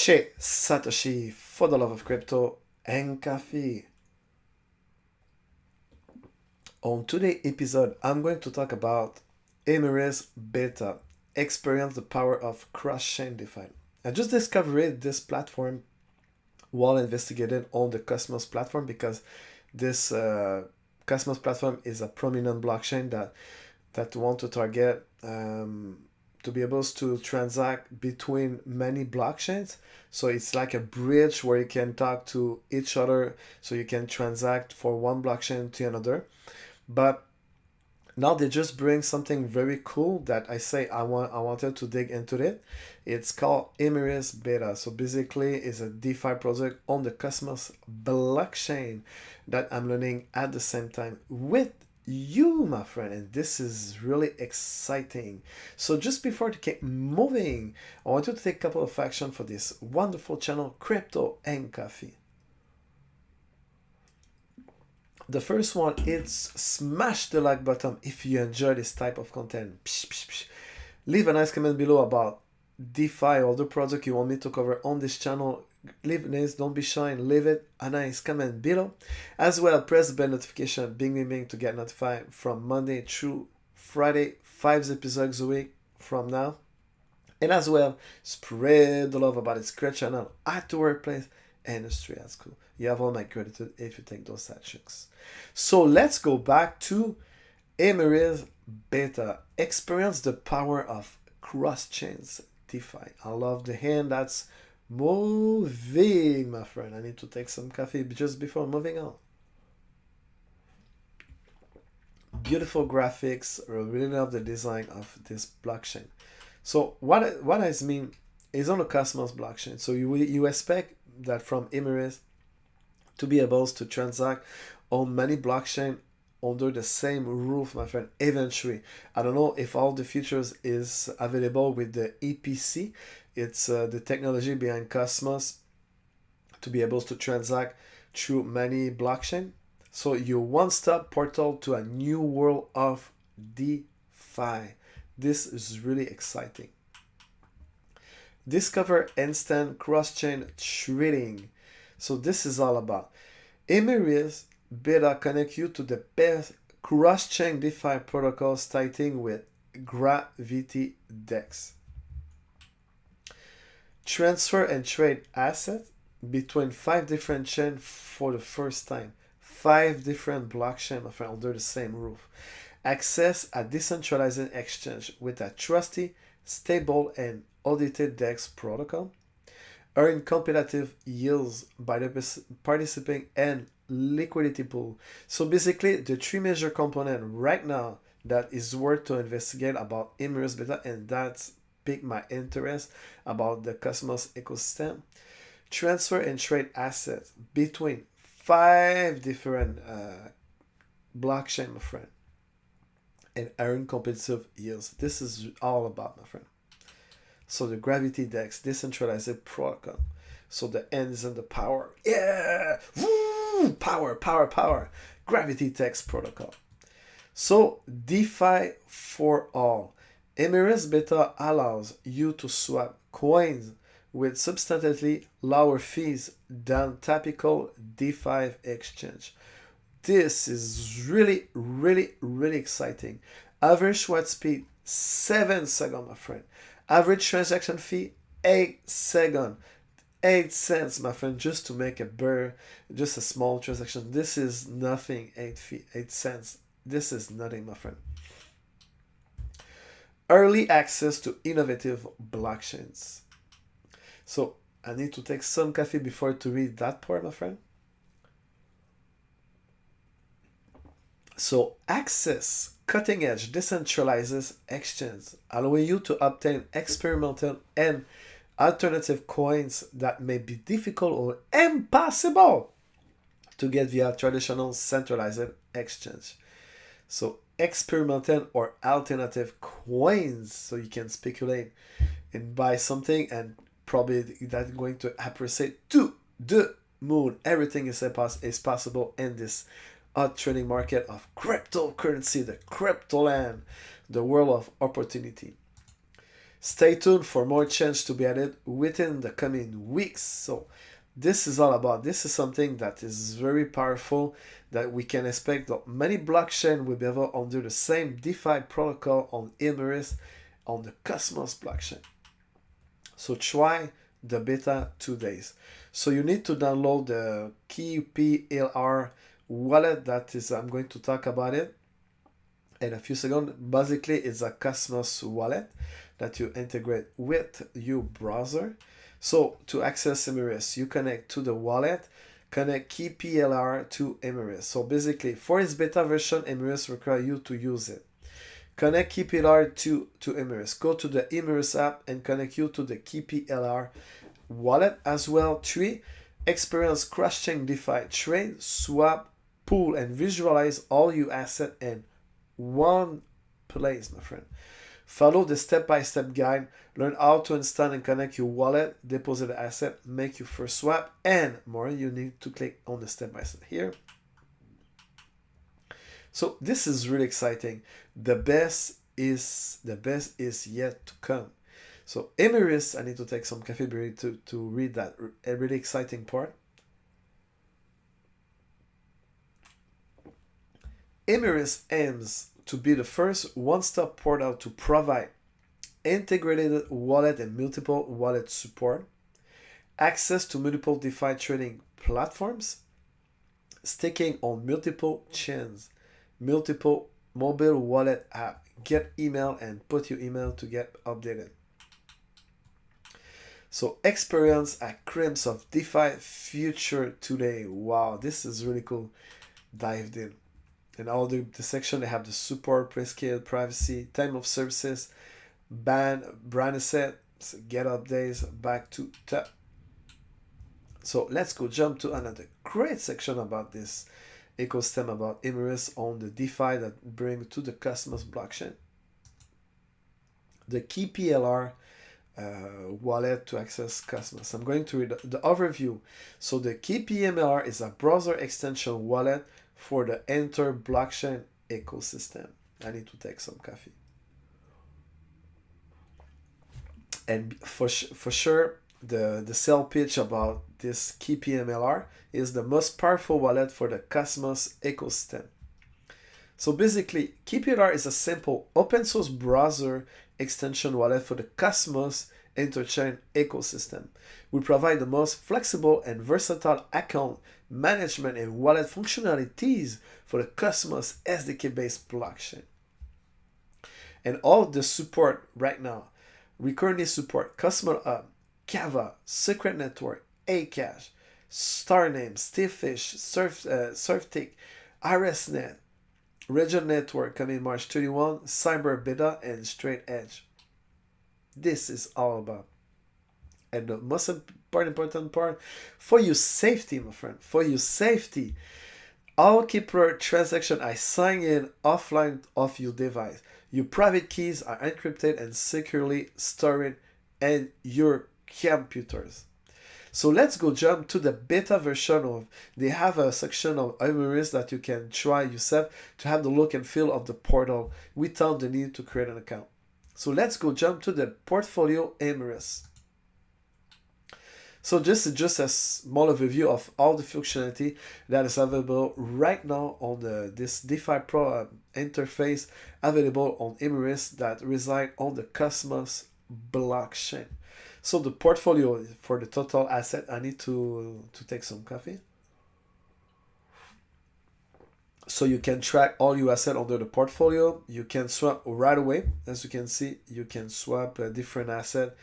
Chez Satoshi for the love of crypto and coffee. On today's episode, I'm going to talk about Emeris Beta, experience the power of cross-chain DeFi. I just discovered this platform while investigating on the Cosmos platform because this Cosmos platform is a prominent blockchain that want to target to be able to transact between many blockchains. So it's like a bridge where you can talk to each other, so you can transact for one blockchain to another. But now they just bring something very cool that I wanted to dig into it. It's called Emeris Beta. So basically it's a DeFi project on the Cosmos blockchain that I'm learning at the same time with you, my friend, and this is really exciting. So just before to keep moving, I want you to take a couple of action for this wonderful channel, Crypto and Coffee. The first one is smash the like button if you enjoy this type of content. Psh, psh, psh. Leave a nice comment below about DeFi or the project you want me to cover on this channel. Leave this, don't be shy and leave it a nice comment below. As well, press the bell notification, bing bing bing, to get notified from Monday through Friday, 5 episodes a week from now. And as well, spread the love about this great channel at the workplace and the street at school. You have all my gratitude if you take those actions. So let's go back to Emeris Beta. Experience the power of cross-chains DeFi. I love the hand that's moving, my friend. I need to take some coffee just before moving on. Beautiful graphics. I really love the design of this blockchain. So what I mean is on the Cosmos blockchain. So you expect that from Emeris to be able to transact on many blockchain under the same roof, my friend. Eventually, I don't know if all the features is available with the EPC. It's the technology behind Cosmos to be able to transact through many blockchain. So your one-stop portal to a new world of DeFi. This is really exciting. Discover instant cross-chain trading. So this is all about Emeris Beta connect you to the best cross-chain DeFi protocols starting with Gravity DEX. Transfer and trade assets between 5 different chains for the first time. 5 different blockchains under the same roof. Access a decentralized exchange with a trusty, stable, and audited DEX protocol. Earn competitive yields by participating in liquidity pool. So basically, the 3 major components right now that is worth to investigate about Emeris Beta, and that's piqued my interest about the Cosmos ecosystem. Transfer and trade assets between 5 different blockchain, my friend, and earn competitive yields. This is all about, my friend. So the Gravity DEX, decentralized protocol. So the end is in the power. Yeah! Woo! Power, power, power. Gravity DEX protocol. So DeFi for all. Emeris Beta allows you to swap coins with substantially lower fees than typical DeFi exchange. This is really, really, really exciting. Average swap speed, 7 seconds, my friend. Average transaction fee, 8 seconds. 8 cents, my friend, just to make a burr, just a small transaction. This is nothing, 8 cents. This is nothing, my friend. Early access to innovative blockchains. So I need to take some coffee before to read that part, my friend. So access cutting-edge decentralized exchange, allowing you to obtain experimental and alternative coins that may be difficult or impossible to get via traditional centralized exchange. So experimental or alternative coins, so you can speculate and buy something, and probably that's going to appreciate to the moon. Everything is possible in this trading market of cryptocurrency, the crypto land, the world of opportunity. Stay tuned for more change to be added within the coming weeks. So this is all about, this is something that is very powerful, that we can expect that many blockchain will be able under the same DeFi protocol on Emiris, on the Cosmos blockchain. So try the beta 2 days. So you need to download the Keplr wallet, that is, I'm going to talk about it in a few seconds. Basically, it's a Cosmos wallet that you integrate with your browser. So to access Emiris, you connect to the wallet, connect Keplr to Emiris. So basically, for its beta version, Emiris requires you to use it. Connect Keplr to Emiris. Go to the Emeris app and connect you to the Keplr wallet as well. 3. Experience cross-chain DeFi trade, swap, pool, and visualize all your assets in one place, my friend. Follow the step-by-step guide. Learn how to install and connect your wallet, deposit the asset, make your first swap, and more. You need to click on the step-by-step here. So this is really exciting. The best is yet to come. So Emiris, I need to take some coffee break to read that a really exciting part. Emiris aims to be the first one-stop portal to provide integrated wallet and multiple wallet support, access to multiple DeFi trading platforms, staking on multiple chains, multiple mobile wallet app, get email and put your email to get updated. So experience a glimpse of DeFi future today. Wow, this is really cool. Dived in. In all the section, they have the support, prescale, privacy, time of services, brand asset, get updates, back to top. So let's go jump to another great section about this ecosystem, about Emiris on the DeFi that bring to the Cosmos blockchain. The Keplr wallet to access Cosmos. I'm going to read the overview. So the Keplr is a browser extension wallet for the entire blockchain ecosystem. I need to take some coffee. And for sure, the sell pitch about this Keplr is the most powerful wallet for the Cosmos ecosystem. So basically, Keplr is a simple open source browser extension wallet for the Cosmos interchain ecosystem. We provide the most flexible and versatile account management and wallet functionalities for the Cosmos SDK-based blockchain. And all the support right now, we currently support Cosmos Hub, Kava, Secret Network, Akash, Starname, Stifffish, Surftick, RSNet, Region Network coming March 31, Cyber Beta, and Straight Edge. This is all about. And the most important part, for your safety, my friend, for your safety, all Keplr transactions are signed in offline of your device. Your private keys are encrypted and securely stored in your computers. So let's go jump to the beta version of, they have a section of Emiris that you can try yourself to have the look and feel of the portal without the need to create an account. So let's go jump to the portfolio Emiris. So this is just a small overview of all the functionality that is available right now on this DeFi Pro interface available on Emiris that reside on the Cosmos blockchain. So the portfolio for the total asset, I need to take some coffee. So you can track all your assets under the portfolio. You can swap right away. As you can see, you can swap a different asset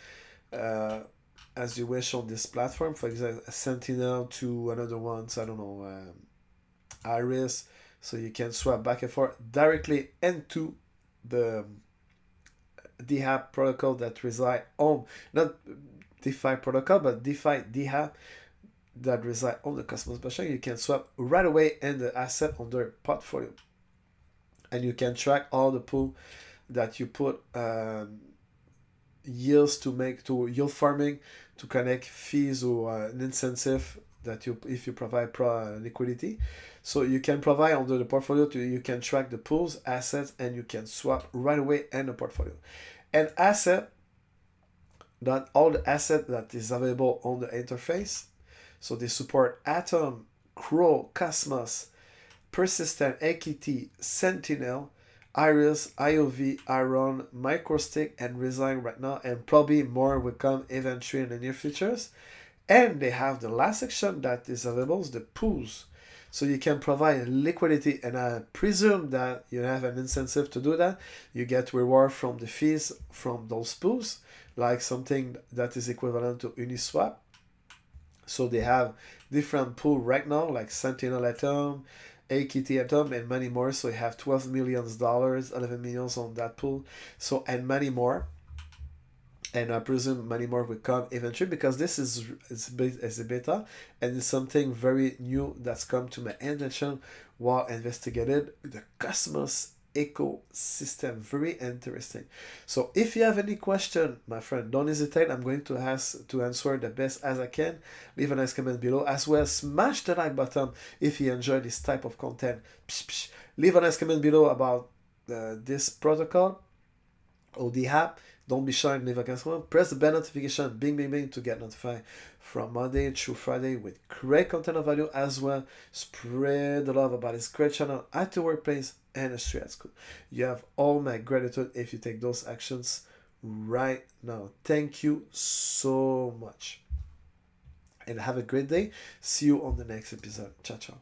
as you wish on this platform. For example, a Sentinel to another one, so I don't know, Iris. So you can swap back and forth directly into the DAPP protocol that reside on, not DeFi protocol, but DeFi DAPP that reside on the Cosmos blockchain. You can swap right away in the asset on their portfolio. And you can track all the pool that you put yields to make, to yield farming, to connect fees or an incentive that you, if you provide liquidity. So you can provide under the portfolio, you can track the pools, assets, and you can swap right away in the portfolio. An asset that all the asset that is available on the interface. So they support Atom, Crow, Cosmos, Persistent, AKT, Sentinel, Iris, IOV, Iron, Microstick, and Resign right now, and probably more will come eventually in the near futures. And they have the last section that is available, is the pools. So you can provide liquidity, and I presume that you have an incentive to do that. You get reward from the fees from those pools, like something that is equivalent to Uniswap. So they have different pool right now, like Sentinel Atom, AKT Atom, and many more. So you have $12 million, 11 millions on that pool. So, and many more. And I presume many more will come eventually, because this is a beta, and it's something very new that's come to my attention while investigated the Cosmos ecosystem. Very interesting. So if you have any question, my friend, don't hesitate. I'm going to answer the best as I can. Leave a nice comment below, as well as smash the like button if you enjoy this type of content. Leave a nice comment below about this protocol or the app. Don't be shy and leave a comment. Press the bell notification, bing, bing, bing, to get notified from Monday through Friday with great content of value as well. Spread the love about this great channel at the workplace and the street at school. You have all my gratitude if you take those actions right now. Thank you so much. And have a great day. See you on the next episode. Ciao, ciao.